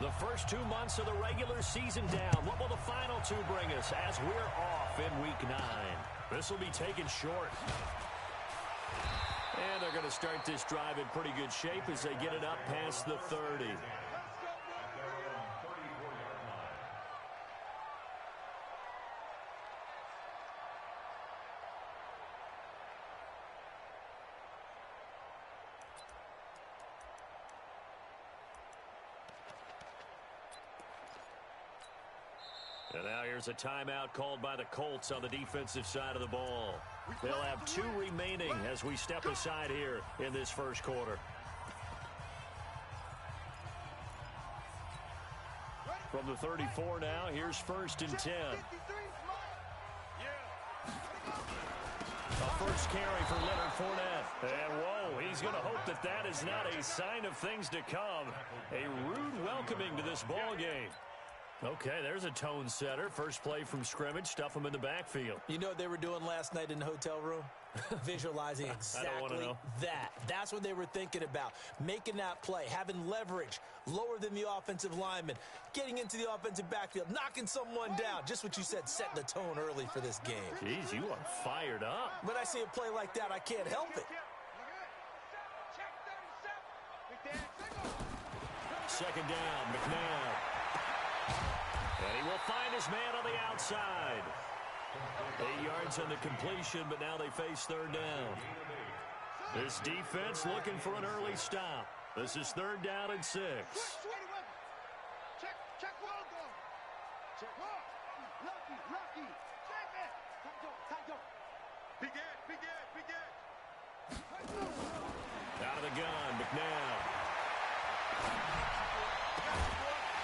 The first 2 months of the regular season down. What will the final two bring us as we're off in Week 9? This will be taken short. And they're going to start this drive in pretty good shape as they get it up past the 30. And now here's a timeout called by the Colts on the defensive side of the ball. They'll have 2 remaining as we step aside here in this first quarter. From the 34 now, here's 1st and 10. A first carry for Leonard Fournette. And whoa, he's going to hope that that is not a sign of things to come. A rude welcoming to this ball game. Okay, there's a tone setter. First play from scrimmage, stuff them in the backfield. You know what they were doing last night in the hotel room? Visualizing exactly that. That's what they were thinking about. Making that play, having leverage, lower than the offensive lineman, getting into the offensive backfield, knocking someone down. Just what you said, setting the tone early for this game. Jeez, you are fired up. When I see a play like that, I can't help it. Second down, McNabb. And he will find his man on the outside. 8 yards on the completion, but now they face 3rd down. This defense looking for an early stop. This is 3rd down and 6. Out of the gun, McNabb.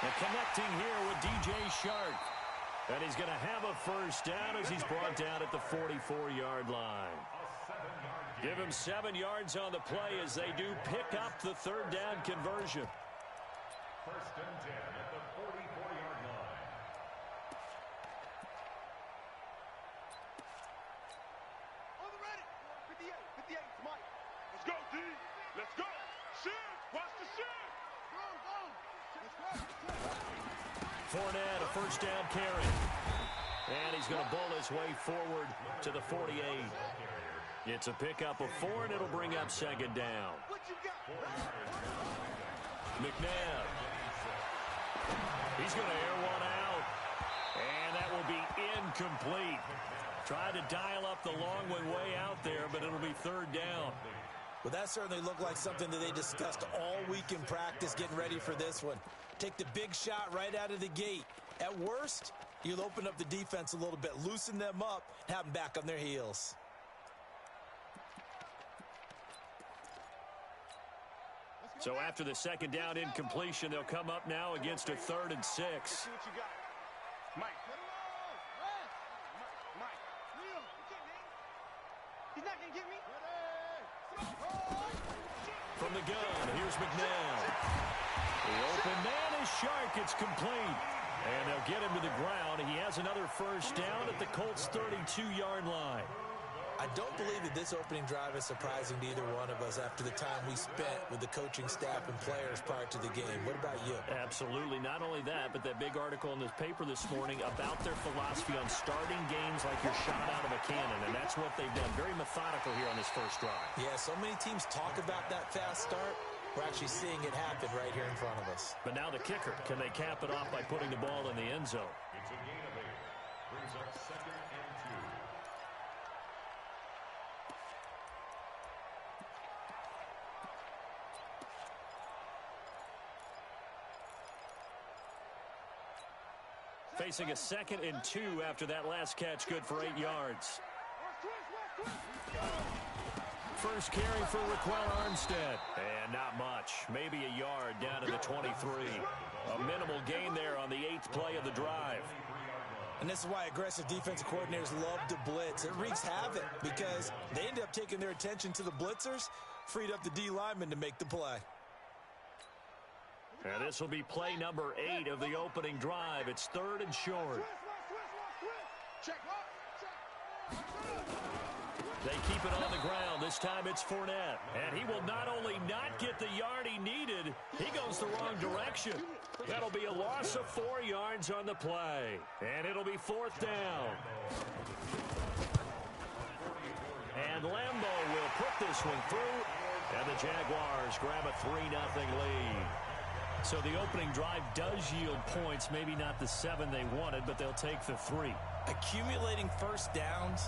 And connecting here with DJ Shark. And he's going to have a first down as he's brought down at the 44-yard line. Give him 7 yards on the play as they do pick up the 3rd down conversion. 1st and 10 at the 44-yard line. On the ready. 58, Mike. Let's go, D. Let's go. Shoot. Watch the shoot. Fournette, a first down carry. And he's going to bull his way forward to the 48. It's a pickup of 4, and it'll bring up 2nd down. McNabb. He's going to air one out. And that will be incomplete. Tried to dial up the long one way out there, but it'll be 3rd down. Well, that certainly looked like something that they discussed all week in practice, getting ready for this one. Take the big shot right out of the gate. At worst, you'll open up the defense a little bit, loosen them up, have them back on their heels. So after the 2nd down incompletion, they'll come up now against a 3rd and 6. Mike. He's not going to get me. From the gun, here's McNabb. The open man is Shark. It's complete. And they'll get him to the ground. He has another first down at the Colts' 32-yard line. I don't believe that this opening drive is surprising to either one of us after the time we spent with the coaching staff and players prior to the game. What about you? Absolutely. Not only that, but that big article in the paper this morning about their philosophy on starting games like you're shot out of a cannon, and that's what they've done. Very methodical here on this first drive. Yeah, so many teams talk about that fast start. We're actually seeing it happen right here in front of us. But now the kicker. Can they cap it off by putting the ball in the end zone? It's a gain of 8. Brings up 2nd and 2. Facing a 2nd and 2 after that last catch, good for 8 yards. First carry for Raquel Armstead. And not much. Maybe a yard down to the 23. A minimal gain there on the 8th play of the drive. And this is why aggressive defensive coordinators love to blitz. It wreaks havoc because they end up taking their attention to the blitzers, freed up the D lineman to make the play. And this will be play number 8 of the opening drive. It's 3rd and short. They keep it on the ground. This time it's Fournette. And he will not only not get the yard he needed, he goes the wrong direction. That'll be a loss of 4 yards on the play. And it'll be 4th down. And Lambeau will put this one through. And the Jaguars grab a 3-0 lead. So the opening drive does yield points. Maybe not the 7 they wanted, but they'll take the 3. Accumulating first downs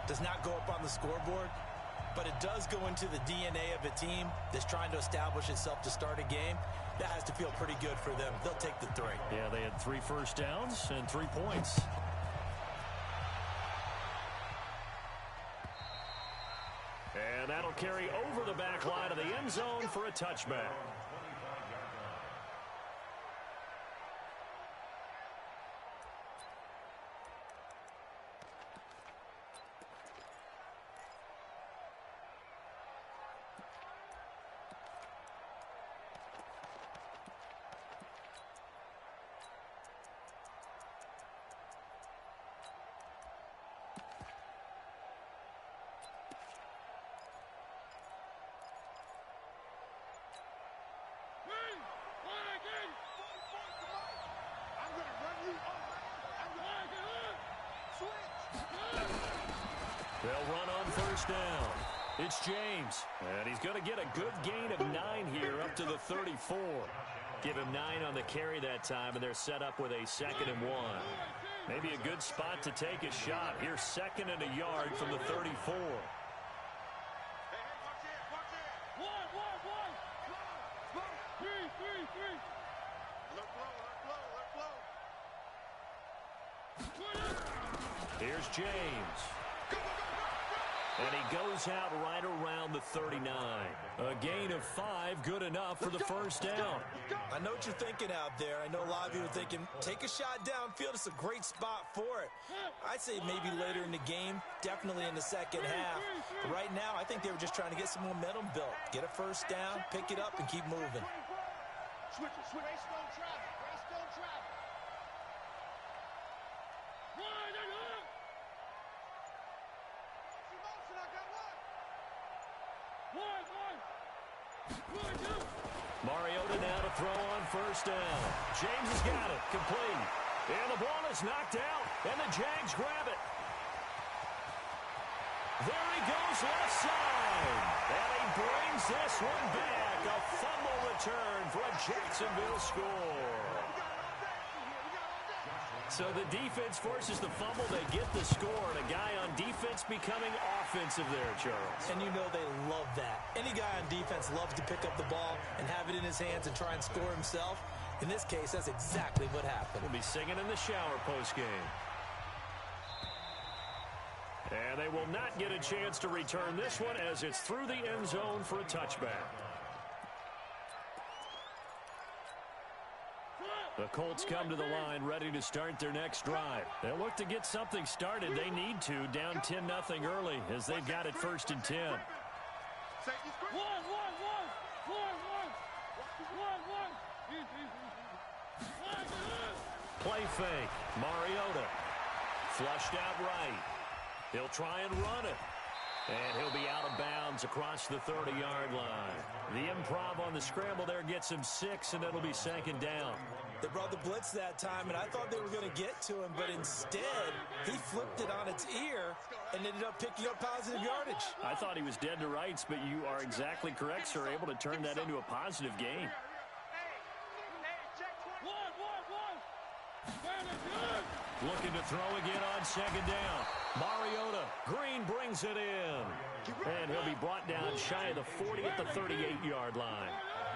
does not go up on the scoreboard, but it does go into the DNA of a team that's trying to establish itself to start a game. That has to feel pretty good for them. They'll take the 3. Yeah, they had 3 first downs and 3 points. And that'll carry over the back line of the end zone for a touchback. They'll run on first down. It's James. And he's going to get a good gain of 9 here up to the 34. Give him 9 on the carry that time, and they're set up with a 2nd and 1. Maybe a good spot to take a shot. Here's 2nd and a yard from the 34. Here's James. And he goes out right around the 39. A gain of 5, good enough for the first down. I know what you're thinking out there. I know a lot of you are thinking, take a shot downfield. It's a great spot for it. I'd say maybe later in the game, definitely in the second half. But right now, I think they were just trying to get some momentum built. Get a first down, pick it up, and keep moving. Switch. Race don't travel. Mariota now to throw on first down. James has got it. Complete. And the ball is knocked out. And the Jags grab it. There he goes left side. And he brings this one back. A fumble return for a Jacksonville score. So the defense forces the fumble. They get the score. And a guy on defense becoming offensive there, Charles. And you know they love that. Any guy on defense loves to pick up the ball and have it in his hands and try and score himself. In this case, that's exactly what happened. We'll be singing in the shower postgame. And they will not get a chance to return this one as it's through the end zone for a touchback. The Colts come to the line ready to start their next drive. They'll look to get something started. They need to, down 10-0 early as they've got it 1st and 10. Play fake. Mariota. Flushed out right. He'll try and run it. And he'll be out of bounds across the 30-yard line. The improv on the scramble there gets him 6, and it'll be 2nd down. They brought the blitz that time, and I thought they were going to get to him, but instead, he flipped it on its ear and ended up picking up positive yardage. I thought he was dead to rights, but you are exactly correct, sir. Able to turn that into a positive gain. Looking to throw again on 2nd down. Mariota. Green brings it in. And he'll be brought down shy of the 40 at the 38-yard line.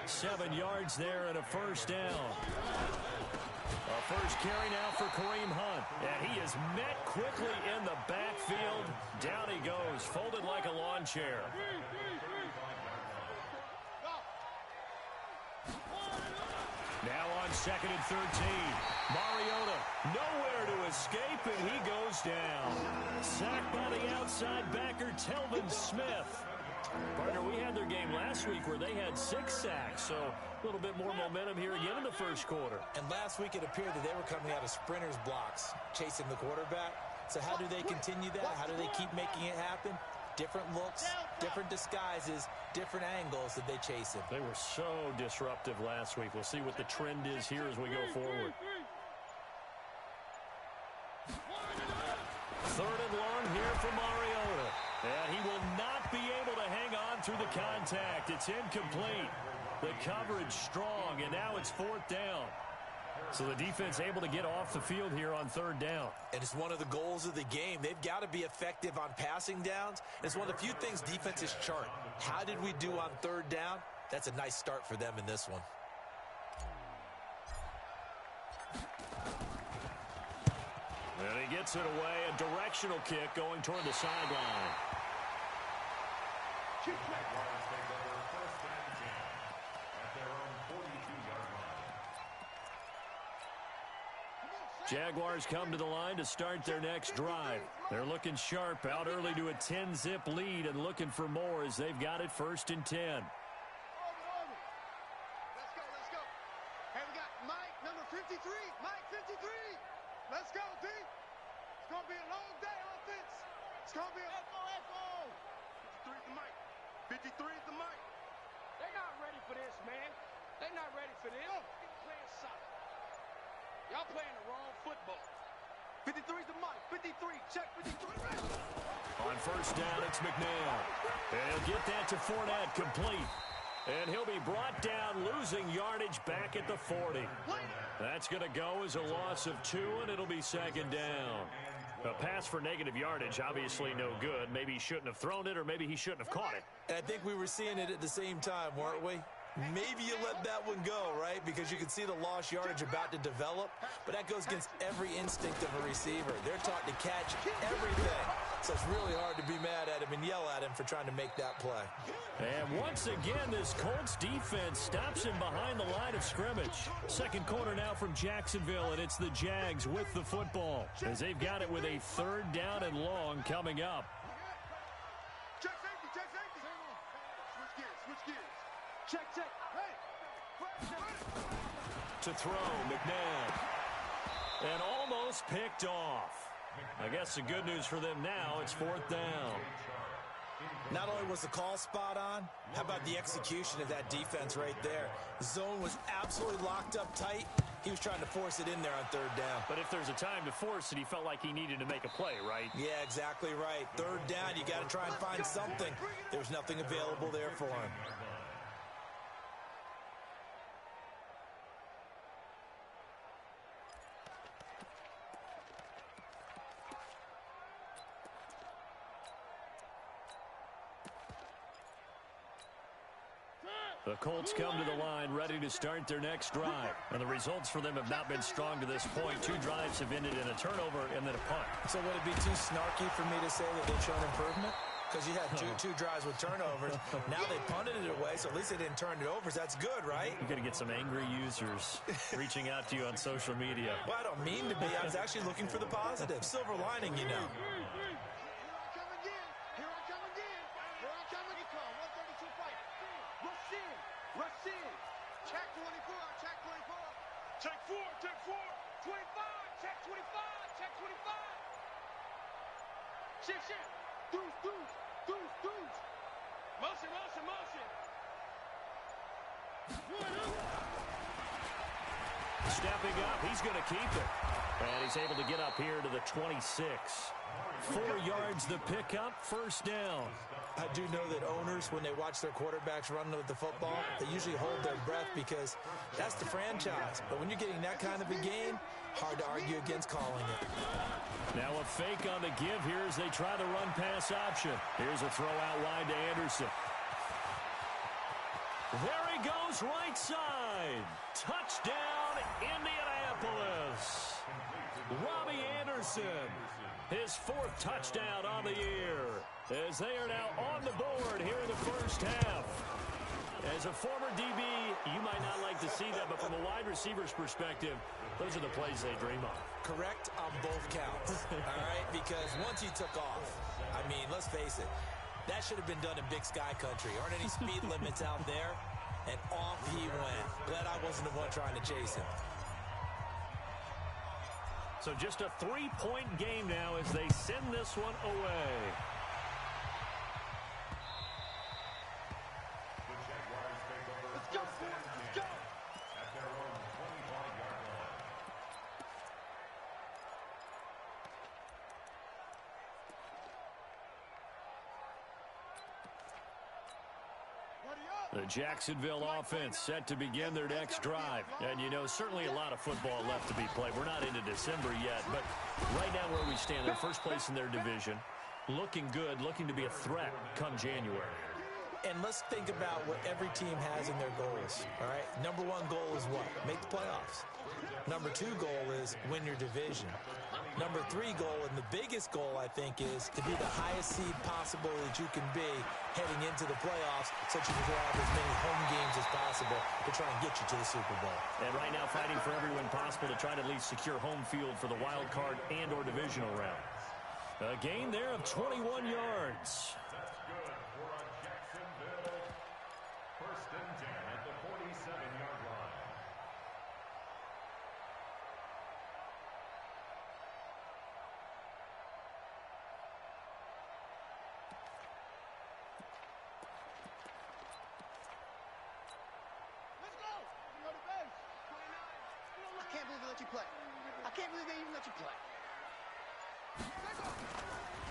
7 yards there and a first down. A first carry now for Kareem Hunt. And he is met quickly in the backfield. Down he goes, folded like a lawn chair. Now on 2nd and 13. Mariota nowhere to escape, and he goes down. Sacked by the outside backer, Telvin Smith. Partner, we had their game last week where they had 6 sacks, so a little bit more momentum here again in the first quarter. And last week it appeared that they were coming out of sprinters blocks, chasing the quarterback. So how do they continue that? How do they keep making it happen? Different looks, different disguises, different angles that they chase him. They were so disruptive last week. We'll see what the trend is here as we go forward. 3rd and long here for Mariota. And he will not be able to hang on through the contact. It's incomplete. The coverage strong, and now it's 4th down. So the defense able to get off the field here on 3rd down. And it's one of the goals of the game. They've got to be effective on passing downs. It's one of the few things defenses chart. How did we do on 3rd down? That's a nice start for them in this one. And he gets it away. A directional kick going toward the sideline. Jaguars take over 1st and 10 at their own 42-yard line. Jaguars come to the line to start their next drive. They're looking sharp, out early to a 10-zip lead and looking for more as they've got it 1st and 10. Let's go. Hey, we got Mike, number 53. Mike, 53. Let's go, D. It's going to be a long day on offense. It's going to be a... Echo. 53 is the Mike. 53 is the Mike. They're not ready for this, man. They're not ready for this. You're playing soccer. Y'all playing the wrong football. 53 is the Mike. 53. Check 53. On 1st down, it's McNair. And he'll get that to Fournette, complete. And he'll be brought down, losing yardage back at the 40. That's going to go as a loss of 2, and it'll be 2nd down. A pass for negative yardage, obviously no good. Maybe he shouldn't have thrown it, or maybe he shouldn't have caught it. And I think we were seeing it at the same time, weren't we? Maybe you let that one go, right? Because you can see the lost yardage about to develop. But that goes against every instinct of a receiver. They're taught to catch everything. So it's really hard to be mad at him and yell at him for trying to make that play. And once again, this Colts defense stops him behind the line of scrimmage. 2nd quarter now from Jacksonville, and it's the Jags with the football as they've got it with a 3rd down and long coming up. Check safety. Switch gears. Check. Hey. To throw, McNabb. And almost picked off. I guess the good news for them now, it's 4th down. Not only was the call spot on, how about the execution of that defense right there? The zone was absolutely locked up tight. He was trying to force it in there on 3rd down. But if there's a time to force it, he felt like he needed to make a play, right? Yeah, exactly right. 3rd down, you got to try and find something. There's nothing available there for him. The Colts come to the line ready to start their next drive. And the results for them have not been strong to this point. 2 drives have ended in a turnover and then a punt. So would it be too snarky for me to say that they've shown improvement? Because you had two drives with turnovers. Now they punted it away, so at least they didn't turn it over. So that's good, right? You're going to get some angry users reaching out to you on social media. Well, I don't mean to be. I was actually looking for the positive. Silver lining, you know. Check 4, 25, check 25, check 25. Shit, deuce. Motion. Stepping up, he's going to keep it. And he's able to get up here to the 26. 4 yards the pickup, 1st down. I do know that owners, when they watch their quarterbacks run with the football, they usually hold their breath because that's the franchise. But when you're getting that kind of a game, hard to argue against calling it. Now a fake on the give here as they try the run-pass option. Here's a throw out wide to Anderson. There he goes, right side. Touchdown, Indianapolis. Robbie Anderson, his 4th touchdown on the year, as they are now on the board here in the 1st half. As a former DB, you might not like to see that, but from a wide receiver's perspective, those are the plays they dream of. Correct on both counts, all right? Because once he took off, I mean, let's face it, that should have been done in Big Sky Country. Aren't any speed limits out there? And off he went. Glad I wasn't the one trying to chase him. So just a 3-point game now as they send this one away. The Jacksonville offense set to begin their next drive. And, you know, certainly a lot of football left to be played. We're not into December yet, but right now where we stand, they're first place in their division. Looking good, looking to be a threat come January. And let's think about what every team has in their goals, all right? Number one goal is what? Make the playoffs. Number two goal is win your division. Number three goal, and the biggest goal, I think, is to be the highest seed possible that you can be heading into the playoffs so that you can have as many home games as possible to try and get you to the Super Bowl. And right now fighting for every win possible to try to at least secure home field for the wild card and or divisional round. A gain there of 21 yards. That's good for a Jacksonville. First and 10 at the 47-yard line. Let's go. Go to base. 29. I can't believe they let you play. I can't believe they even let you play.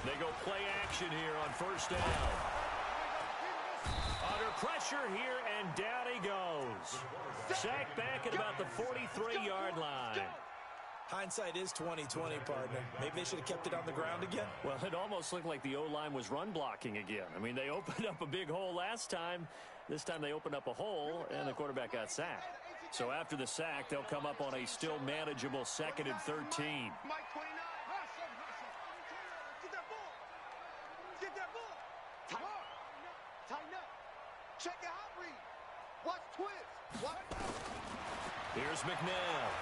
They go play action here on first down. Under pressure here, and down he goes. Sacked back at about the 43-yard line. Hindsight is 20/20, partner. Maybe they should have kept it on the ground again. Well, it almost looked like the O-line was run blocking again. I mean, they opened up a big hole last time. This time they opened up a hole, and the quarterback got sacked. So after the sack, they'll come up on a still manageable 2nd and 13. Mike 29. Get that ball. Get that ball. Tighten up. Tighten up. Check your hot read. Watch twist. Watch. Here's McNabb.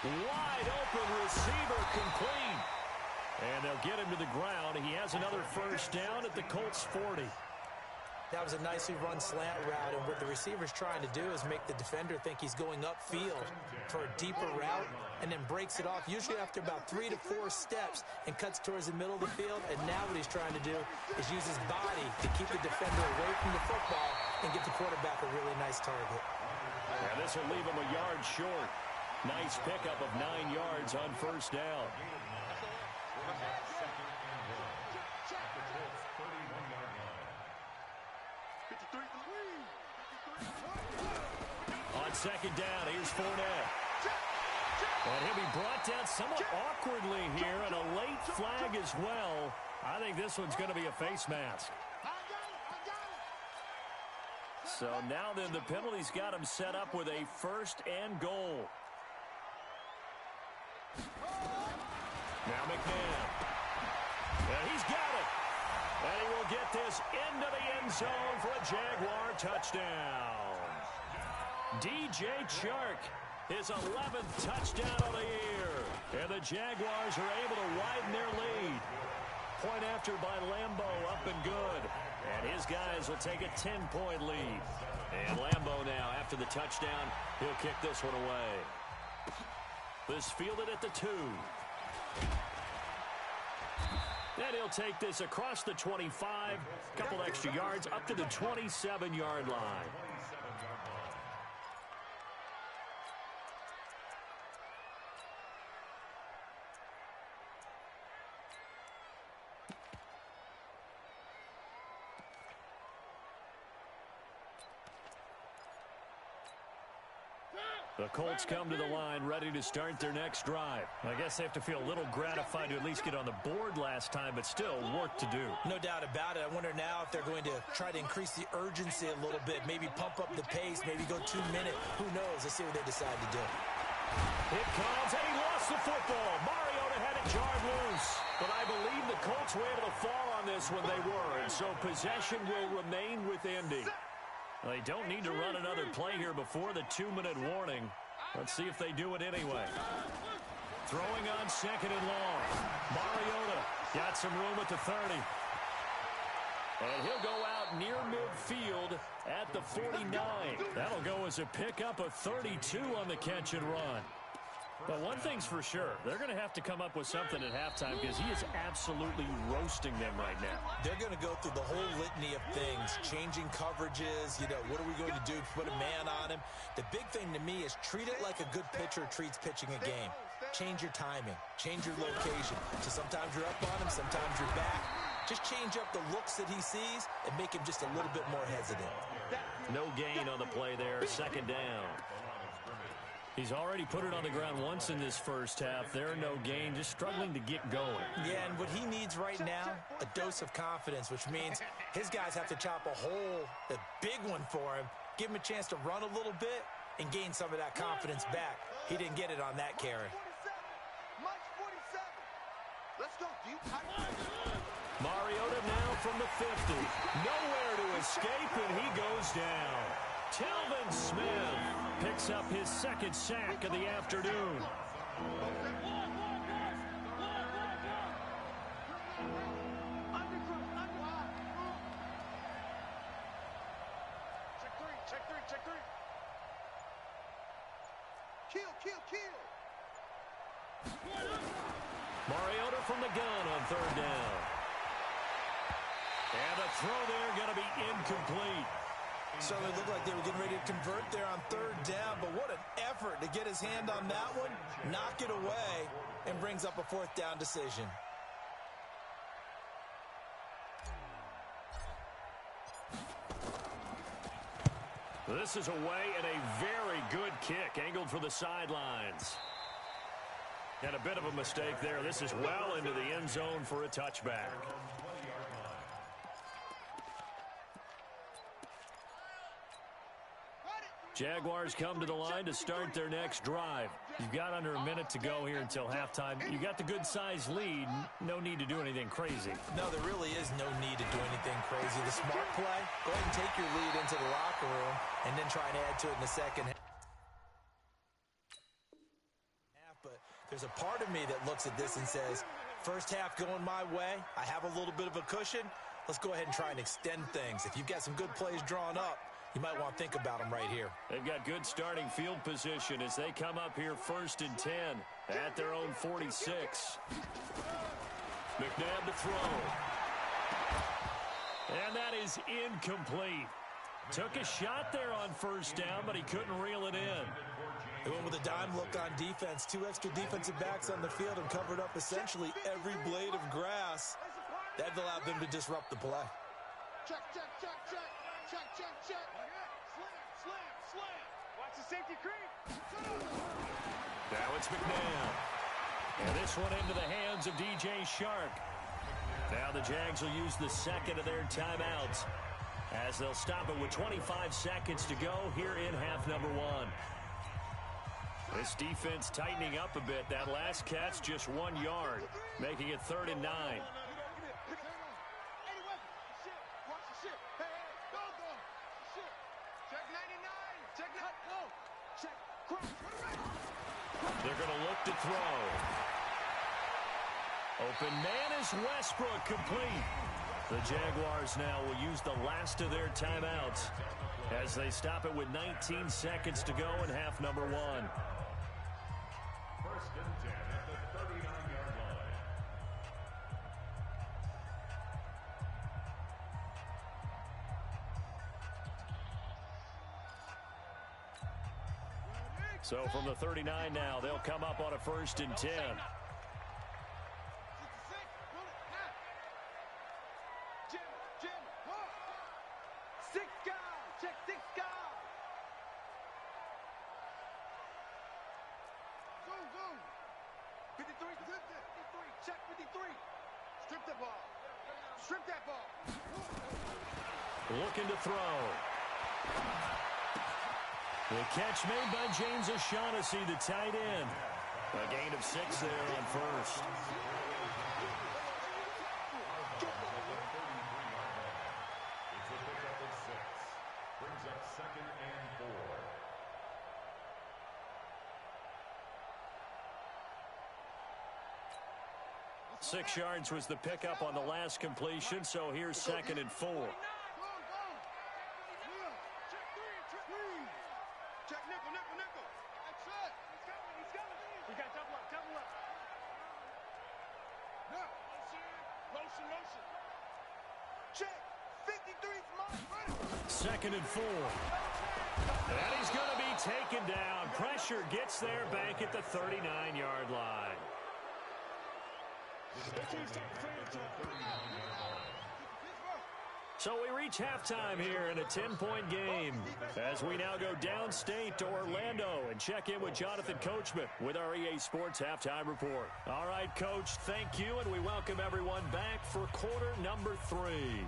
Wide open receiver complete. And they'll get him to the ground. He has another first down at the Colts 40. That was a nicely run slant route, and what the receiver's trying to do is make the defender think he's going upfield for a deeper route and then breaks it off, usually after about 3 to 4 steps, and cuts towards the middle of the field. And now what he's trying to do is use his body to keep the defender away from the football and give the quarterback a really nice target. And this will leave him a yard short. Nice pickup of 9 yards on first down. On second down, here's Fournette. And he'll be brought down somewhat awkwardly here, and a late flag as well. I think this one's going to be a face mask. So now then the penalty's got him set up with a first and goal. Now McNabb. And he's got it. And he will get this into the end zone for a Jaguar touchdown. DJ Chark, his 11th touchdown of the year. And the Jaguars are able to widen their lead. Point after by Lambo, up and good. And his guys will take a 10-point lead. And Lambo now, after the touchdown, he'll kick this one away. This fielded at the 2. And he'll take this across the 25, couple extra yards, up to the 27-yard line. The Colts come to the line ready to start their next drive. I guess they have to feel a little gratified to at least get on the board last time, but still work to do. No doubt about it. I wonder now if they're going to try to increase the urgency a little bit, maybe pump up the pace, maybe go 2 minutes. Who knows? Let's see what they decide to do. It comes, and he lost the football. Mariota had it jarred loose. But I believe the Colts were able to fall on this when they were, and so possession will remain with Indy. They don't need to run another play here before the 2-minute warning. Let's see if they do it anyway. Throwing on second and long. Mariota got some room at the 30. And he'll go out near midfield at the 49. That'll go as a pickup of 32 on the catch and run. But one thing's for sure, they're going to have to come up with something at halftime because he is absolutely roasting them right now. They're going to go through the whole litany of things, changing coverages, what are we going to do to put a man on him? The big thing to me is treat it like a good pitcher treats pitching a game. Change your timing, change your location. So sometimes you're up on him, sometimes you're back. Just change up the looks that he sees and make him just a little bit more hesitant. No gain on the play there. Second down. He's already put it on the ground once in this first half. There, no gain, just struggling to get going. Yeah, and what he needs right now, a dose of confidence, which means his guys have to chop a hole, a big one for him, give him a chance to run a little bit and gain some of that confidence back. He didn't get it on that carry. Mike 47. Let's go, deep. Mariota now from the 50. Nowhere to escape, and he goes down. Telvin Smith picks up his second sack of the afternoon. Check three. Kill. Mariota from the gun on third down. And the throw there going to be incomplete. Certainly looked like they were getting ready to convert there on third down, but what an effort to get his hand on that one, knock it away, and brings up a fourth down decision. This is away and a very good kick, angled for the sidelines. And a bit of a mistake there. This is well into the end zone for a touchback. Jaguars come to the line to start their next drive. You've got under a minute to go here until halftime. You got the good-sized lead. No need to do anything crazy. No, there really is no need to do anything crazy. The smart play, go ahead and take your lead into the locker room and then try and add to it in the second half. But there's a part of me that looks at this and says, first half going my way, I have a little bit of a cushion. Let's go ahead and try and extend things. If you've got some good plays drawn up, you might want to think about them right here. They've got good starting field position as they come up here 1st and 10 at their own 46. McNabb to throw. And that is incomplete. Took a shot there on first down, but he couldn't reel it in. They went with a dime look on defense. 2 extra defensive backs on the field and covered up essentially every blade of grass. That allowed them to disrupt the play. Check. Slam. Watch the safety creep. Now it's McNabb. And this one into the hands of DJ Shark. Now the Jags will use the second of their timeouts as they'll stop it with 25 seconds to go here in half number 1. This defense tightening up a bit. That last catch just 1 yard, making it 3rd and 9. They're going to look to throw. Open man is Westbrook, complete. The Jaguars now will use the last of their timeouts as they stop it with 19 seconds to go in half number 1. 1st and 10 at the 39-yard line. So from the 39 now, they'll come up on a 1st and 10. Strip that ball. Looking to throw. The catch made by James O'Shaughnessy, the tight end. A gain of 6 there on first. It's a pickup of 6. Brings up 2nd and 4. Six yards was the pickup on the last completion, so here's 2nd and 4. Check nickel. That's it. He's coming. We got double up. Motion. Check. 53's mine. 2nd and 4. And he's going to be taken down. Pressure gets there back at the 39-yard line. So we reach halftime here in a 10-point game as we now go downstate to Orlando and check in with Jonathan Coachman with our EA Sports Halftime Report. All right, Coach, thank you, and we welcome everyone back for quarter number 3.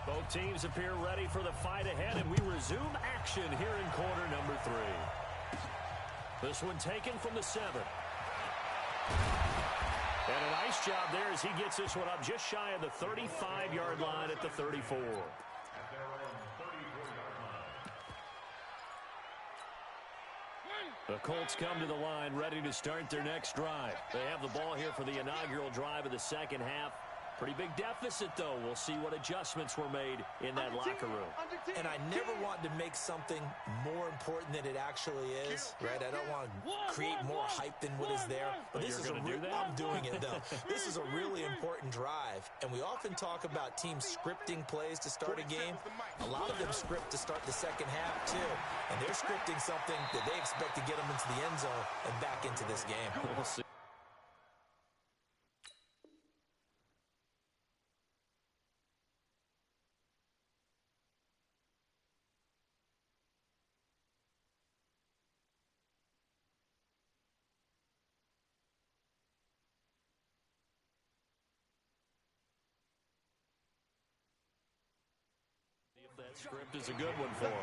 Both teams appear ready for the fight ahead, and we resume action here in quarter number 3. This one taken from the 7. And a nice job there as he gets this one up just shy of the 35-yard line at the 34. The Colts come to the line ready to start their next drive. They have the ball here for the inaugural drive of the second half. Pretty big deficit, though. We'll see what adjustments were made in that locker room. And I never want to make something more important than it actually is, right? I don't want to create more hype than what is there. But this is I'm doing it, though. This is a really important drive. And we often talk about teams scripting plays to start a game. A lot of them script to start the second half, too. And they're scripting something that they expect to get them into the end zone and back into this game. We'll see. That script is a good one for him.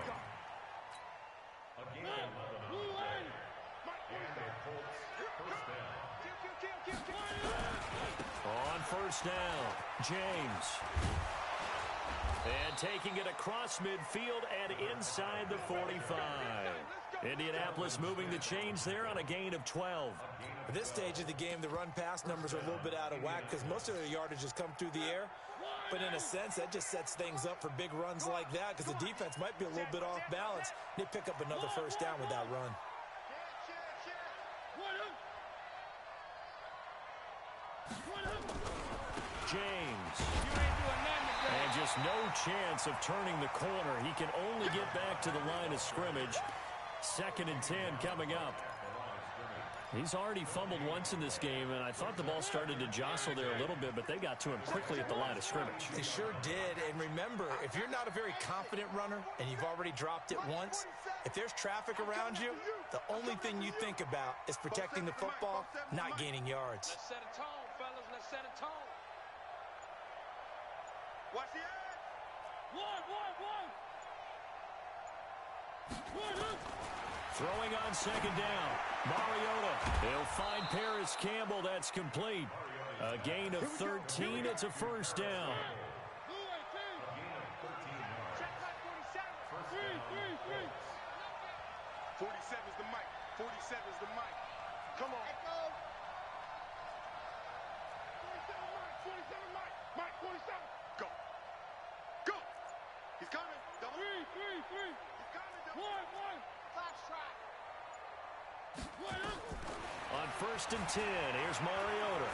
On first down, James. And taking it across midfield and inside the 45. Indianapolis moving the chains there on a gain of 12. At this stage of the game, the run-pass numbers are a little bit out of whack because most of their yardage has come through the air. But in a sense, that just sets things up for big runs like that because the defense might be a little bit off balance. They pick up another first down with that run. James. And just no chance of turning the corner. He can only get back to the line of scrimmage. 2nd and 10 coming up. He's already fumbled once in this game, and I thought the ball started to jostle there a little bit, but they got to him quickly at the line of scrimmage. They sure did, and remember, if you're not a very confident runner and you've already dropped it once, if there's traffic around you, the only thing you think about is protecting the football, not gaining yards. Let's set a tone, fellas. Let's set a tone. Watch the edge. One. Throwing on 2nd down. Mariota. He'll find Paris Campbell. That's complete. A gain of 13. It's a first down. Check back 47. 47's the mic. 47's the mic. Come on. 47 Mike. Mike 47. Go. Go. He's coming. Double. 3. He's coming. Double. 1. Foxtrot. On 1st and 10, here's Mariota.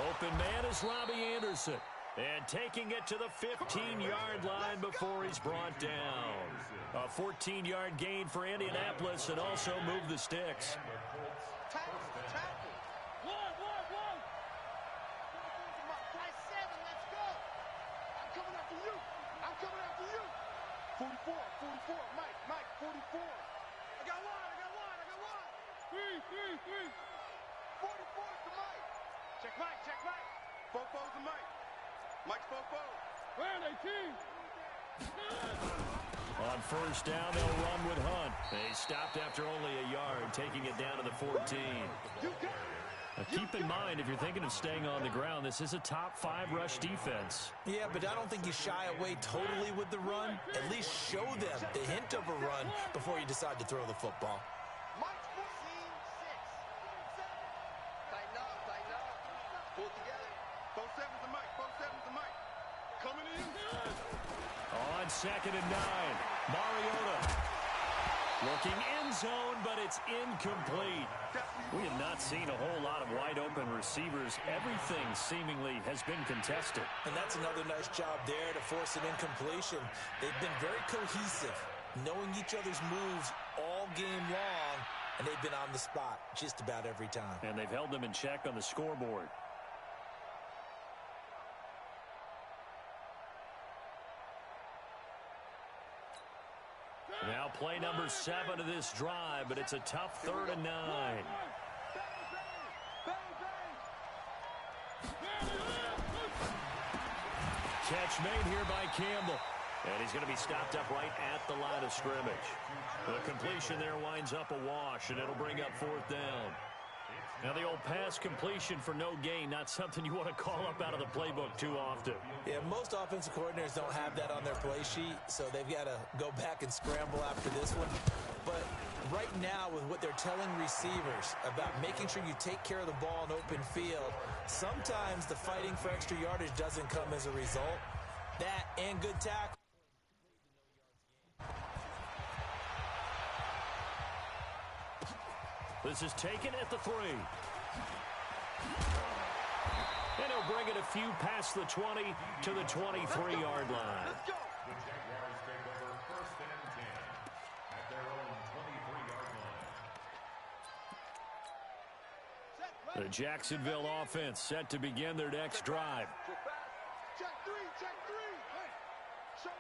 Open man is Robbie Anderson. And taking it to the 15-yard line before he's brought down. A 14-yard gain for Indianapolis and also move the sticks. Tackle. 1. let's go. I'm coming after you. 44. Mike, 44. I got one. 3. 44's the Mike. Check Mike. Fofo's the Mike. Mike's Fofo. Where are they, team? On first down, they'll run with Hunt. They stopped after only a yard, taking it down to the 14. Now keep in mind, if you're thinking of staying on the ground, this is a top 5 rush defense. Yeah, but I don't think you shy away totally with the run. At least show them the hint of a run before you decide to throw the football. Mike's 14-6. Tighten up. Pull together. 47's the Mike. Coming in. On 2nd and 9, Mariota. Looking end zone, but it's incomplete. We have not seen a whole lot of wide-open receivers. Everything seemingly has been contested. And that's another nice job there to force an incompletion. They've been very cohesive, knowing each other's moves all game long, and they've been on the spot just about every time. And they've held them in check on the scoreboard. Now play number 7 of this drive, but it's a tough 3rd and 9. Catch made here by Campbell. And he's going to be stopped up right at the line of scrimmage. The completion there winds up a wash, and it'll bring up 4th down. Now the old pass completion for no gain, not something you want to call up out of the playbook too often. Yeah, most offensive coordinators don't have that on their play sheet, so they've got to go back and scramble after this one. But right now, with what they're telling receivers about making sure you take care of the ball in open field, sometimes the fighting for extra yardage doesn't come as a result. That and good tackle. This is taken at the 3. And he'll bring it a few past the 20 to the 23-yard line. The Jaguars take over 1st and 10 at their own 23-yard line. The Jacksonville offense set to begin their next drive. Check 3, check 3.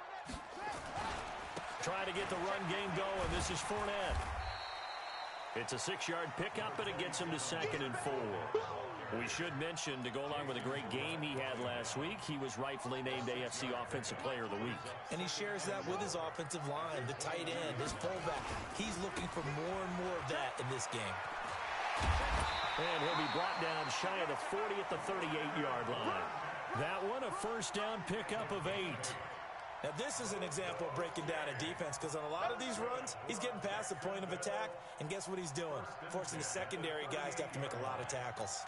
Trying to get the run game going. This is Fournette. It's a 6-yard pickup, and it gets him to 2nd and 4. We should mention, to go along with a great game he had last week, he was rightfully named AFC Offensive Player of the Week. And he shares that with his offensive line, the tight end, his fullback. He's looking for more and more of that in this game. And he'll be brought down shy of the 40 at the 38-yard line. That one, a 1st down pickup of 8. Now, this is an example of breaking down a defense, because on a lot of these runs, he's getting past the point of attack, and guess what he's doing? Forcing the secondary guys to have to make a lot of tackles.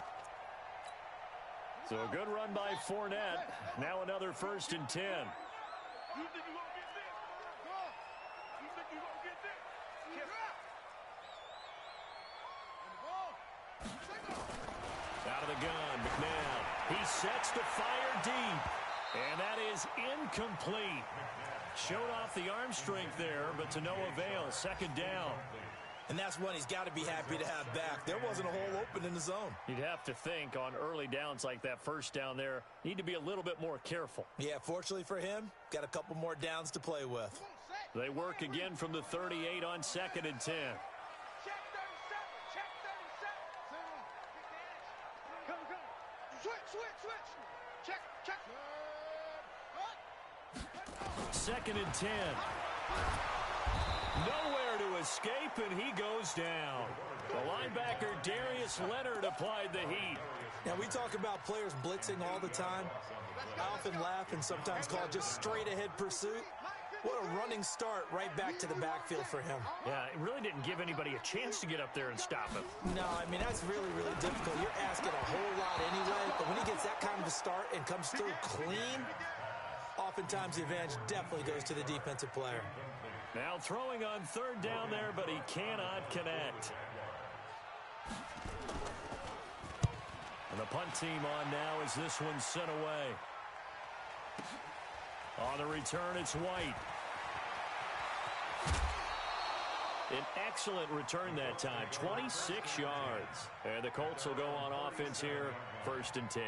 So a good run by Fournette. Now another 1st and 10. Out of the gun, McNabb. He sets to fire deep. And that is incomplete. Showed off the arm strength there, but to no avail. 2nd down. And that's one he's got to be happy to have back. There wasn't a hole open in the zone. You'd have to think on early downs like that 1st down there, need to be a little bit more careful. Yeah, fortunately for him, got a couple more downs to play with. They work again from the 38 on 2nd and 10. Check 37. Check 37. Come. Switch. Check. 2nd and 10. Nowhere to escape, and he goes down. The linebacker, Darius Leonard, applied the heat. Now, we talk about players blitzing all the time. I often laugh and sometimes call it just straight-ahead pursuit. What a running start right back to the backfield for him. Yeah, it really didn't give anybody a chance to get up there and stop him. No, I mean, that's really, really difficult. You're asking a whole lot anyway, but when he gets that kind of a start and comes through clean, oftentimes the advantage definitely goes to the defensive player. Now throwing on 3rd down there, but he cannot connect. And the punt team on now as this one's sent away. On the return, it's White. An excellent return that time, 26 yards. And the Colts will go on offense here, 1st and 10.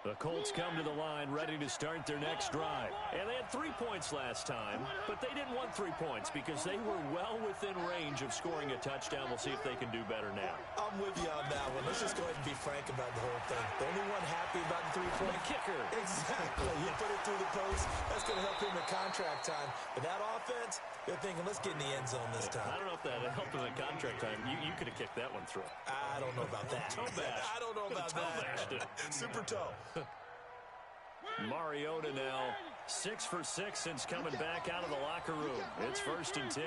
The Colts come to the line ready to start their next drive. And they had 3 points last time, but they didn't want 3 points because they were well within range of scoring a touchdown. We'll see if they can do better now. I'm with you on that one. Let's just go ahead and be frank about the whole thing. The only one happy about the 3-point kicker. Exactly. You put it through the post. That's going to help him in contract time. But that offense, they're thinking, let's get in the end zone this time. I don't know if that helped him in contract time. You could have kicked that one through. I don't know about that. Toe bash. I don't know about that. Super toe. Mariota now 6 for 6 since coming back out of the locker room. It's 1st and 10.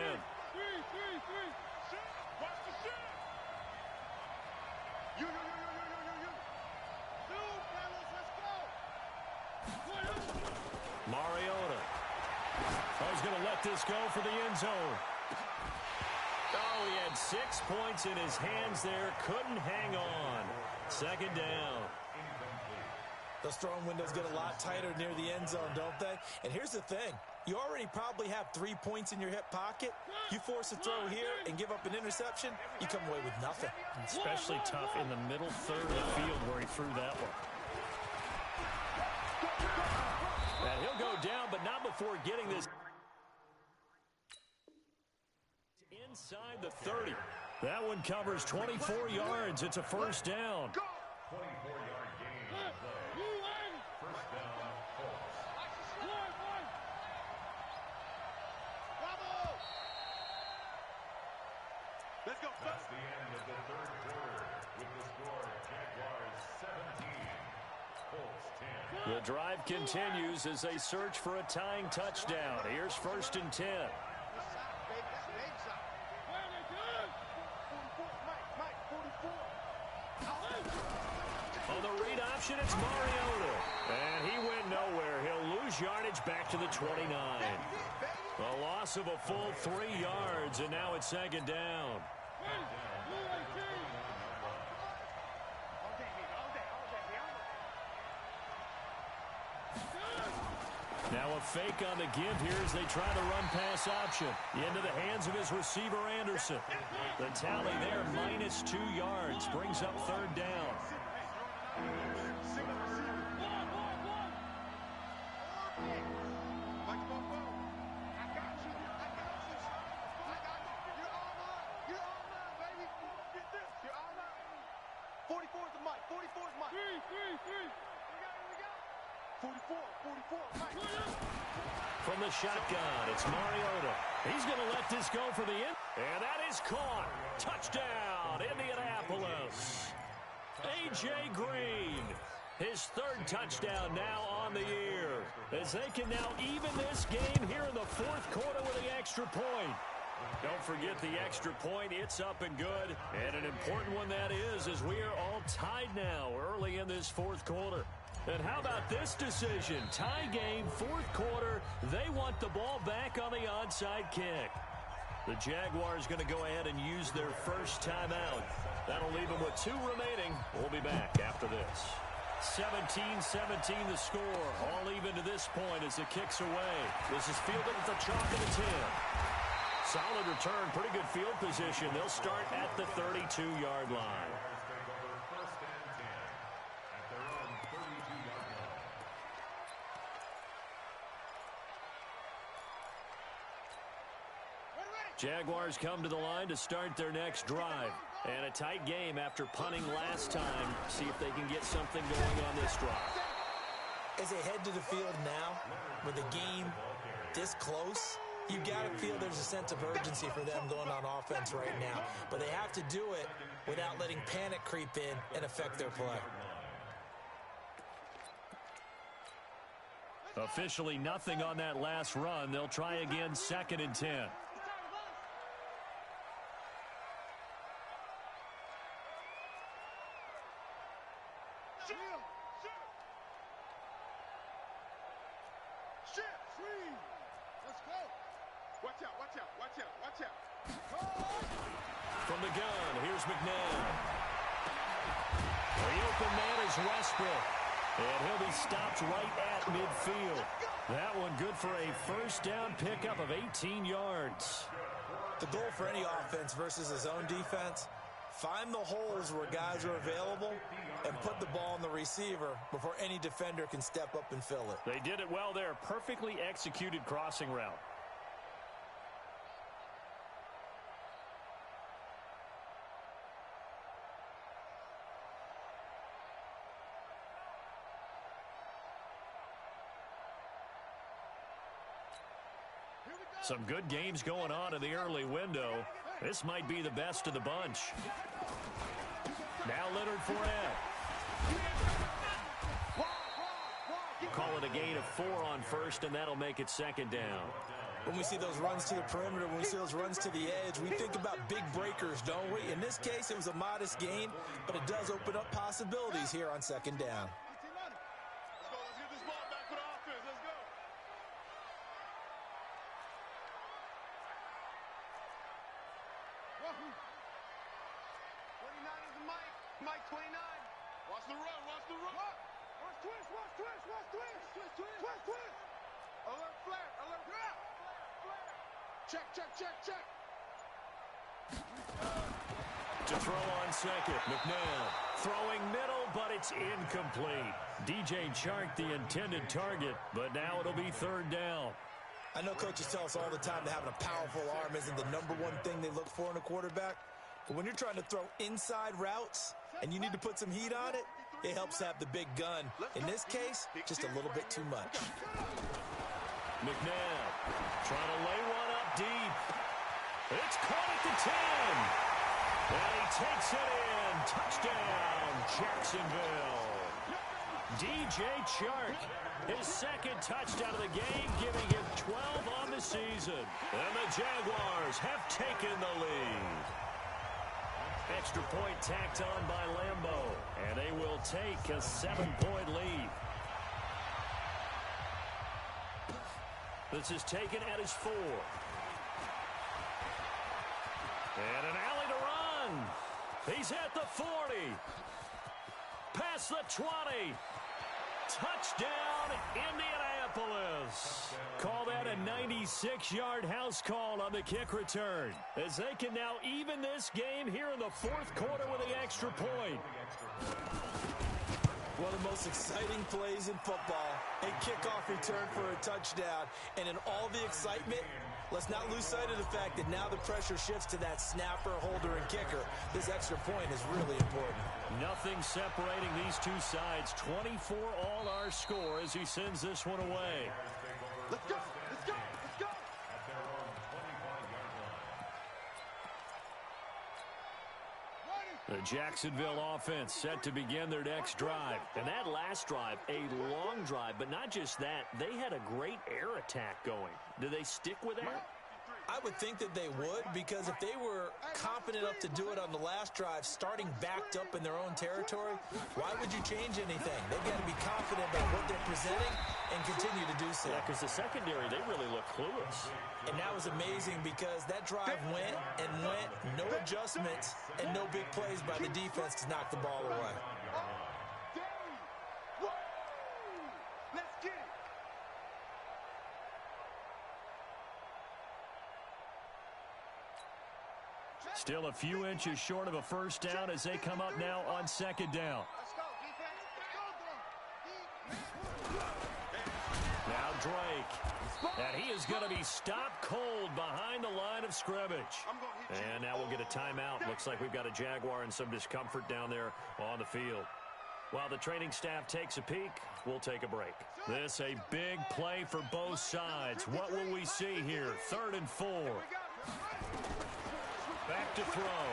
You. You, fellas, let's go. Mariota. Oh, he's going to let this go for the end zone. Oh, he had 6 points in his hands there. Couldn't hang on. Second down. Those throwing windows get a lot tighter near the end zone, don't they? And here's the thing. You already probably have 3 points in your hip pocket. You force a throw here and give up an interception, you come away with nothing. Especially tough in the middle third of the field where he threw that one. And he'll go down, but not before getting this inside the 30. That one covers 24 yards. It's a first down. 24-yard gain on the play. First down, Colts. Bravo! Let's go. That's the end of the third quarter with the score Jaguars 17, Colts 10. The drive continues as they search for a tying touchdown. Here's first and 10. On the read option, it's Mariota. And he went nowhere. He'll lose yardage back to the 29. A loss of a full 3 yards, and now it's second down. Now a fake on the give here as they try the run-pass option. Into the hands of his receiver, Anderson. The tally there, -2 yards, brings up third down. From the shotgun, it's Mariota. He's going to let this go for the end. And that is caught. Touchdown, Indianapolis. A.J. Green, his third touchdown now on the year. As they can now even this game here in the fourth quarter with the extra point. Don't forget the extra point. It's up and good. And an important one that is, as we are all tied now early in this fourth quarter. And how about this decision? Tie game, fourth quarter. They want the ball back on the onside kick. The Jaguars going to go ahead and use their first timeout. That'll leave them with 2 remaining. We'll be back after this. 17-17 the score. All even to this point as the kick's away. This is fielded at the chalk of the 10. Solid return, pretty good field position. They'll start at the 32-yard line. Jaguars come to the line to start their next drive. And a tight game after punting last time. See if they can get something going on this drive. As they head to the field now, with the game this close, you got to feel there's a sense of urgency for them going on offense right now. But they have to do it without letting panic creep in and affect their play. Officially nothing on that last run. They'll try again, 2nd and 10. From the gun, here's McNabb. The open man is Westbrook. And he'll be stopped right at midfield. That one good for a first down pickup of 18 yards. The goal for any offense versus his own defense, find the holes where guys are available and put the ball on the receiver before any defender can step up and fill it. They did it well there. Perfectly executed crossing route. Some good games going on in the early window. This might be the best of the bunch. Now Leonard Fournette. Call it a gain of 4 on first, and that'll make it second down. When we see those runs to the perimeter, when we see those runs to the edge, we think about big breakers, don't we? In this case, it was a modest gain, but it does open up possibilities here on second down. Let's go. Let's get this ball back for the offense. Let's go. 29 is the Mike. Mike 29. Watch the run. Watch the run. Watch twist. Watch twist. Watch twist. Twist, twist. Twist, twist. Alert flare. Alert flare. Check, check, check, check. To throw on second, McNabb throwing middle, but it's incomplete. DJ Chark, the intended target, but now it'll be third down. I know coaches tell us all the time that having a powerful arm isn't the number one thing they look for in a quarterback. But when you're trying to throw inside routes and you need to put some heat on it, it helps have the big gun. In this case, just a little bit too much. McNabb trying to lay one up deep. It's caught at the 10. And he takes it in. Touchdown, Jacksonville. DJ Chark, his second touchdown of the game, giving him 12 on the season. And the Jaguars have taken the lead. Extra point tacked on by Lambeau. And they will take a 7-point lead. This is taken at his 4. And an alley to run. He's at the 40. Past the 20. Touchdown, Indianapolis. Call that a 96-yard house call on the kick return, as they can now even this game here in the fourth quarter with the extra point. One of the most exciting plays in football, a kickoff return for a touchdown. And in all the excitement, let's not lose sight of the fact that now the pressure shifts to that snapper, holder, and kicker. This extra point is really important. Nothing separating these two sides. 24 all our score as he sends this one away. Let's go. Let's go. Let's go. At their own 25-yard line. The Jacksonville offense set to begin their next drive. And that last drive, a long drive, but not just that. They had a great air attack going. Do they stick with that? I would think that they would, because if they were confident enough to do it on the last drive, starting backed up in their own territory, why would you change anything? They've got to be confident about what they're presenting and continue to do so. Yeah, because the secondary, they really look clueless. And that was amazing because that drive went and went, no adjustments, and no big plays by the defense to knock the ball away. Let's get it. Still a few inches short of a first down as they come up now on second down. Let's go, defense. Now Drake. And he is going to be stopped cold behind the line of scrimmage. And now we'll get a timeout. Looks like we've got a Jaguar in some discomfort down there on the field. While the training staff takes a peek, we'll take a break. This a big play for both sides. What will we see here? 3rd and 4. Back to throw.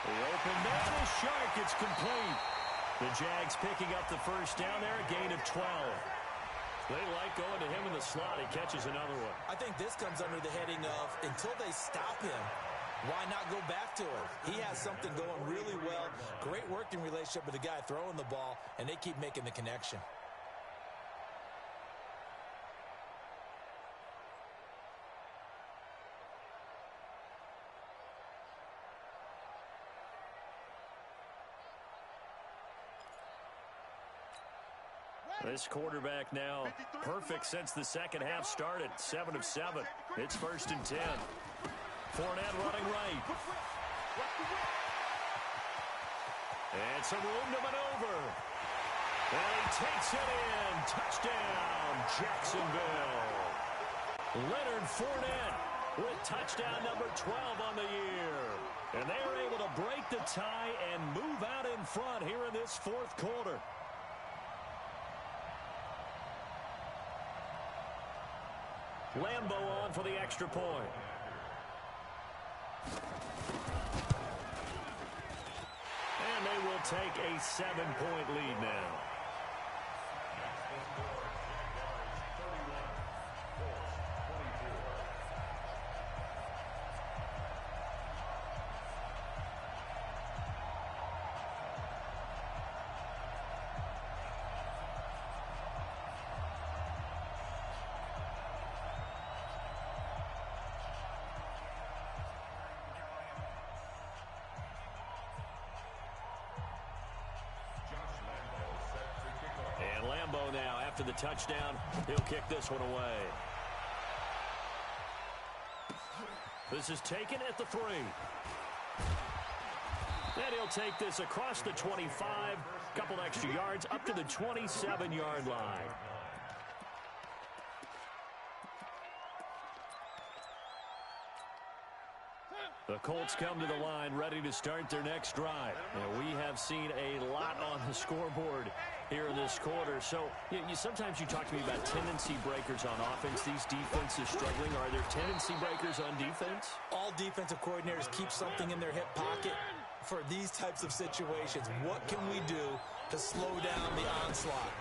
The open man is Chark. It's complete. The Jags picking up the first down there, a gain of 12. They like going to him in the slot. He catches another one. I think this comes under the heading of, until they stop him, why not go back to him? He has something going really well. Great working relationship with the guy throwing the ball, and they keep making the connection. This quarterback now perfect since the second half started. 7 of 7. It's 1st and 10. Fournette running right. And some room to maneuver. And he takes it in. Touchdown, Jacksonville. Leonard Fournette with touchdown number 12 on the year. And they are able to break the tie and move out in front here in this fourth quarter. Lambeau on for the extra point. And they will take a 7-point lead now. after the touchdown. He'll kick this one away. This is taken at the 3. And he'll take this across the 25, couple extra yards, up to the 27-yard line. The Colts come to the line ready to start their next drive. And we have seen a lot on the scoreboard here in this quarter. So sometimes you talk to me about tendency breakers on offense. These defenses struggling. Are there tendency breakers on defense? All defensive coordinators keep something in their hip pocket for these types of situations. What can we do to slow down the onslaught?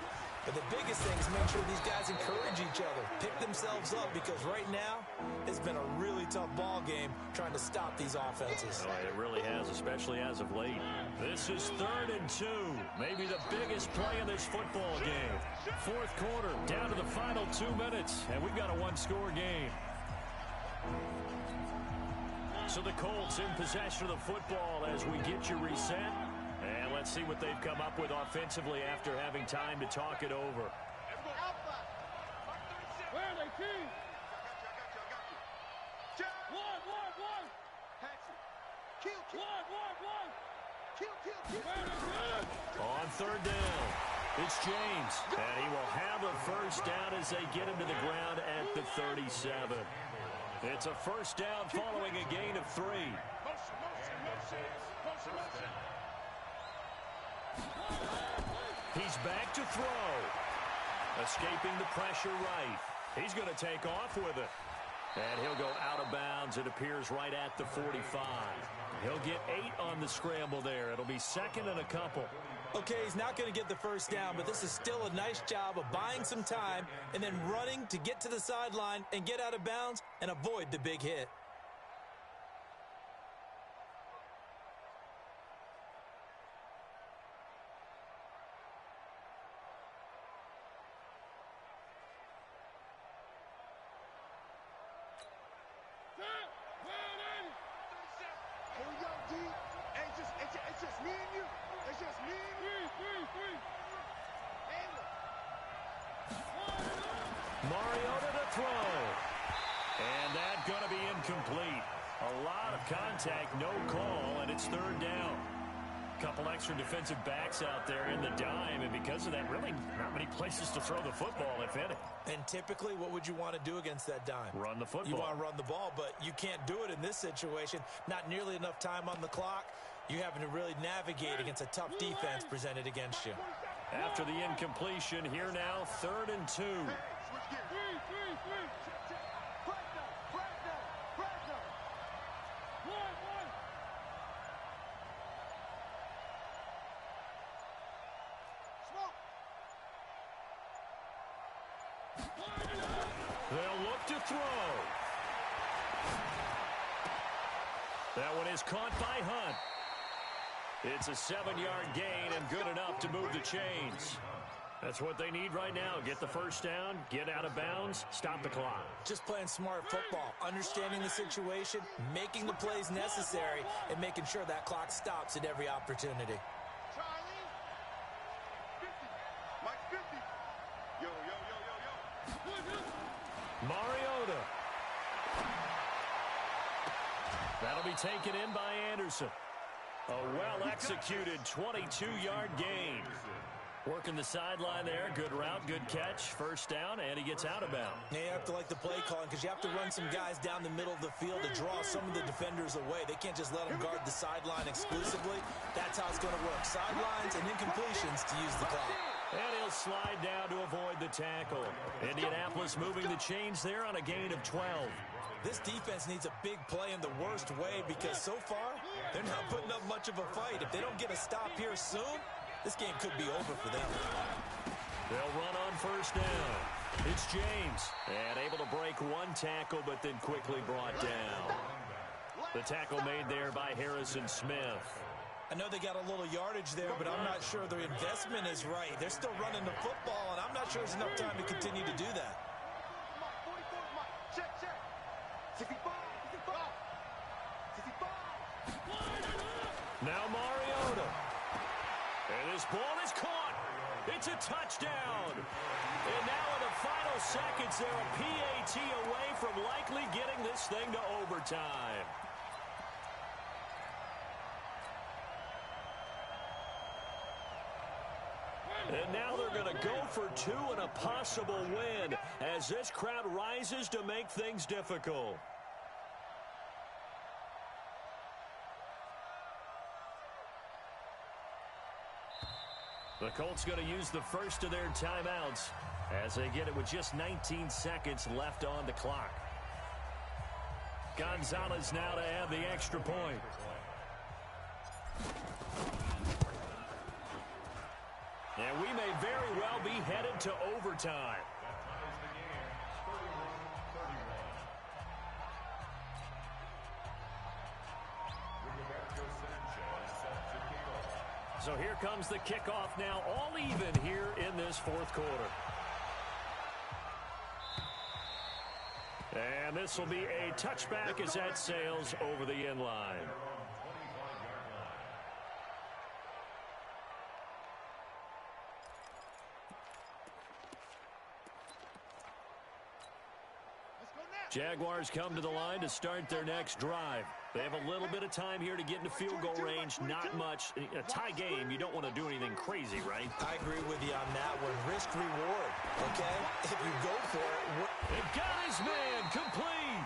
But the biggest thing is make sure these guys encourage each other, pick themselves up, because right now it's been a really tough ball game trying to stop these offenses. Oh, it really has, especially as of late. This is 3rd and 2, maybe the biggest play in this football game. 4th quarter, down to the final 2 minutes, and we've got a one-score game. So the Colts in possession of the football as we get you reset. And let's see what they've come up with offensively after having time to talk it over. Where are they, King? One. Kill. On 3rd down, it's James. And he will have a first down as they get him to the ground at the 37. It's a first down following a gain of 3. Motion. He's back to throw. Escaping the pressure right. He's going to take off with it. And he'll go out of bounds. It appears right at the 45. He'll get 8 on the scramble there. It'll be 2nd and a couple. Okay, he's not going to get the first down, but this is still a nice job of buying some time and then running to get to the sideline and get out of bounds and avoid the big hit. Mariota to throw. And that's going to be incomplete. A lot of contact, no call, and it's 3rd down. Couple extra defensive backs out there in the dime, and because of that, really not many places to throw the football, if any. And typically, what would you want to do against that dime? Run the football. You want to run the ball, but you can't do it in this situation. Not nearly enough time on the clock. You're having to really navigate against a tough defense presented against you. After the incompletion, here now, 3rd and 2. They'll look to throw. That one is caught by Hunt. It's a 7-yard gain and good enough to move the chains. That's what they need right now. Get the first down, get out of bounds, stop the clock. Just playing smart football, understanding the situation, making the plays necessary, and making sure that clock stops at every opportunity. Charlie. 50. Mike 50. Yo. Mariota. That'll be taken in by Anderson. A well-executed 22-yard gain. Working the sideline there. Good route, good catch. First down, and he gets out of bounds. You have to like the play calling because you have to run some guys down the middle of the field to draw some of the defenders away. They can't just let them guard the sideline exclusively. That's how it's going to work. Sidelines and incompletions to use the clock. And he'll slide down to avoid the tackle. Indianapolis moving the chains there on a gain of 12. This defense needs a big play in the worst way because so far, they're not putting up much of a fight. If they don't get a stop here soon, this game could be over for them. They'll run on first down. It's James. And able to break one tackle, but then quickly brought down. The tackle made there by Harrison Smith. I know they got a little yardage there, but I'm not sure their investment is right. They're still running the football, and I'm not sure there's enough time to continue to do that. Check. 65. Now Mariota. And this ball is caught. It's a touchdown. And now in the final seconds, they're a PAT away from likely getting this thing to overtime. And now they're going to go for two and a possible win as this crowd rises to make things difficult. The Colts going to use the first of their timeouts as they get it with just 19 seconds left on the clock. Gonzalez now to have the extra point. And we may very well be headed to overtime. So here comes the kickoff now, all even here in this fourth quarter. And this will be a touchback as that sails over the end line. Jaguars come to the line to start their next drive. They have a little bit of time here to get into field goal range. Not much. A tie game, you don't want to do anything crazy, right? I agree with you on that one. Risk reward, okay? If you go for it. They got his man complete.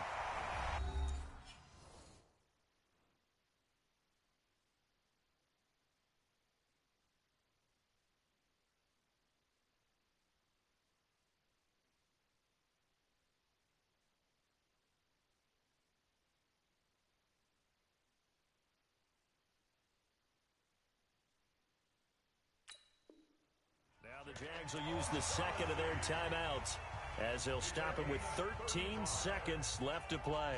The Jags will use the second of their timeouts as they'll stop him with 13 seconds left to play.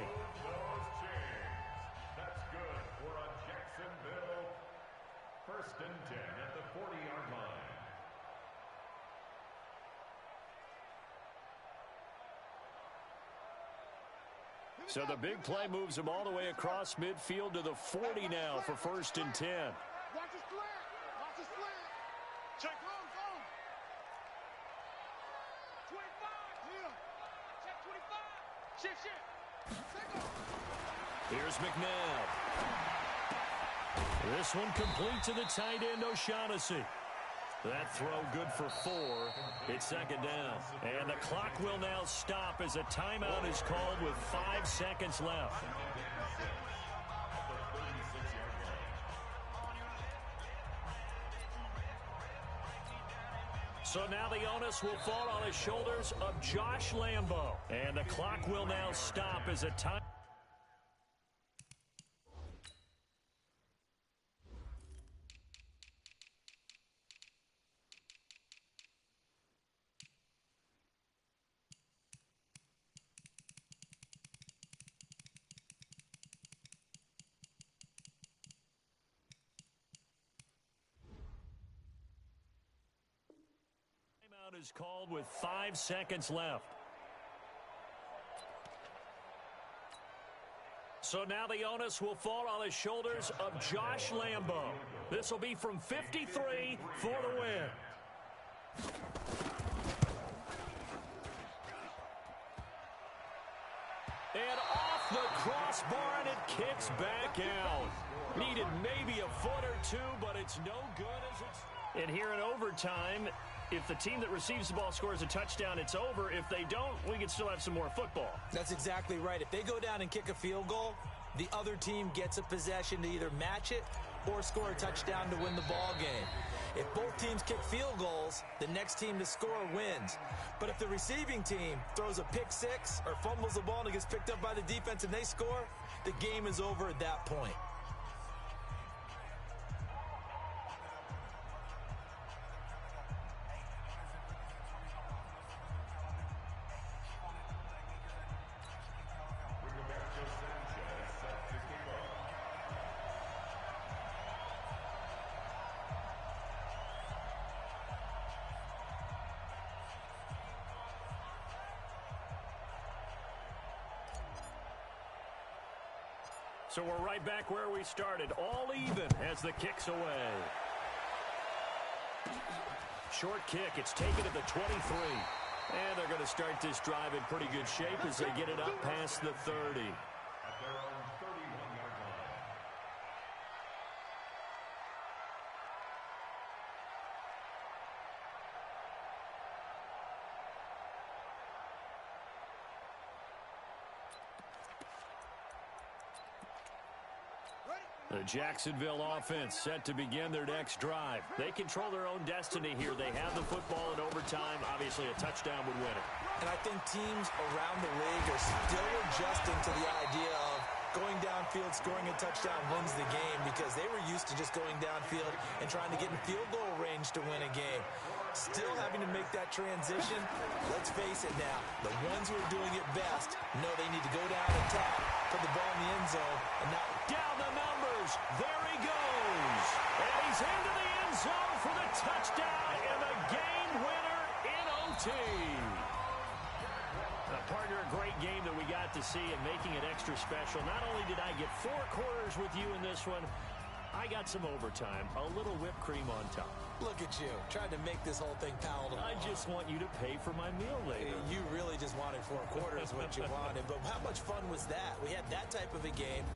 That's good for a Jacksonville 1st and 10 at the 40-yard line. So the big play moves him all the way across midfield to the 40 now for 1st and 10. Watch the slant. Watch the slant. Check zone. 25. Here. Check 25. Shift. Here's McNabb. This one complete to the tight end, O'Shaughnessy. That throw good for 4. It's second down. And the clock will now stop as a timeout is called with 5 seconds left. So now the onus will fall on the shoulders of Josh Lambo. And the clock will now stop as a time. Is called with 5 seconds left. So now the onus will fall on the shoulders of Josh Lambo. This will be from 53 for the win. And off the crossbar, and it kicks back out. Needed maybe a foot or two, but it's no good as it's... And here in overtime, if the team that receives the ball scores a touchdown, it's over. If they don't, we can still have some more football. That's exactly right. If they go down and kick a field goal, the other team gets a possession to either match it or score a touchdown to win the ball game. If both teams kick field goals, the next team to score wins. But if the receiving team throws a pick six or fumbles the ball and it gets picked up by the defense and they score, the game is over at that point. So we're right back where we started, all even as the kick's away. Short kick. It's taken at the 23. And they're going to start this drive in pretty good shape as they get it up past the 30. At their own 31-yard line. The Jacksonville offense set to begin their next drive. They control their own destiny here. They have the football in overtime. Obviously, a touchdown would win it. And I think teams around the league are still adjusting to the idea of going downfield, scoring a touchdown wins the game, because they were used to just going downfield and trying to get in field goal range to win a game. Still having to make that transition. Let's face it now, the ones who are doing it best know they need to go down and tap, put the ball in the end zone, and not down the numbers. There he goes. And he's into the end zone for the touchdown and the game winner in OT. Partner, a great game that we got to see and making it extra special. Not only did I get 4 quarters with you in this one, I got some overtime, a little whipped cream on top. Look at you, trying to make this whole thing palatable. I just want you to pay for my meal later. You really just wanted 4 quarters, what you wanted. But how much fun was that? We had that type of a game.